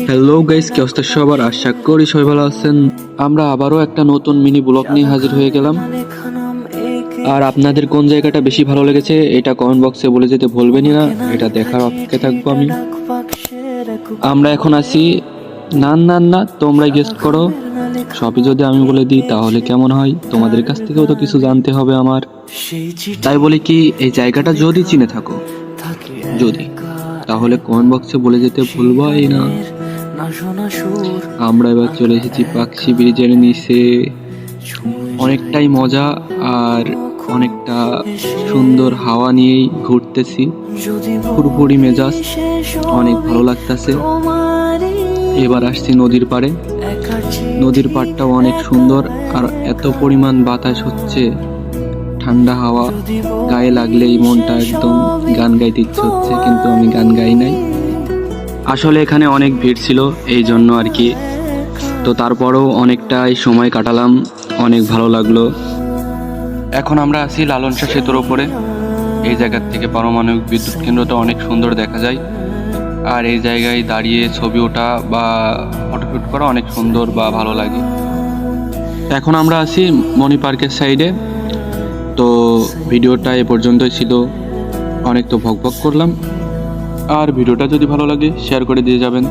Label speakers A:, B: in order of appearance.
A: Hello guys, কি অবস্থা সবার? আশা করি সবাই ভালো আছেন। আমরা আবারও একটা নতুন মিনি ব্লগ নিয়ে হাজির হয়ে গেলাম। আর আপনাদের কোন জায়গাটা বেশি ভালো লেগেছে এটা কমেন্ট বক্সে বলে যেতে ভুলবেনই না, এটা দেখার অপেক্ষায় থাকবো আমি। আমরা এখন আছি না তোমরা গেস্ট করো। সবই যদি আমি বলে দিই তাহলে কেমন হয়? তোমাদের কাছ থেকেও তো কিছু জানতে হবে আমার। তাই বলি কি, এই জায়গাটা যদি চিনে থাকো, যদি, তাহলে কমেন্ট বক্সে বলে যেতে ভুলবাই না। আমরা এবার চলে এসেছি পাকশি ব্রিজের নিচে। অনেকটাই মজা আর অনেকটা সুন্দর হাওয়া নিয়েই ঘুরতেছি। ফুরফুরি মেজাজ, অনেক ভালো লাগতেছে। এবার আসছি নদীর পাড়ে। নদীর পাড়টাও অনেক সুন্দর আর এত পরিমাণ বাতাস হচ্ছে, ঠান্ডা হাওয়া গায়ে লাগলেই মনটা একদম গান গাইতে ইচ্ছে হচ্ছে, কিন্তু আমি গান গাই নাই। আসলে এখানে অনেক ভিড় ছিল এই জন্য আর কি। তো তারপরেও অনেকটাই সময় কাটালাম, অনেক ভালো লাগলো। এখন আমরা আছি লালন শাহ সেতুর ওপরে। এই জায়গার থেকে পারমাণবিক বিদ্যুৎ কেন্দ্রটা অনেক সুন্দর দেখা যায়। আর এই জায়গায় দাঁড়িয়ে ছবি ওঠা বা ফটোশুট করা অনেক সুন্দর বা ভালো লাগে। এখন আমরা আছি মণি পার্কের সাইডে। তো ভিডিওটা এ পর্যন্তই ছিল, অনেক তো ভক ভক করলাম। আর ভিডিওটা যদি ভালো লাগে শেয়ার করে দিয়ে যাবেন।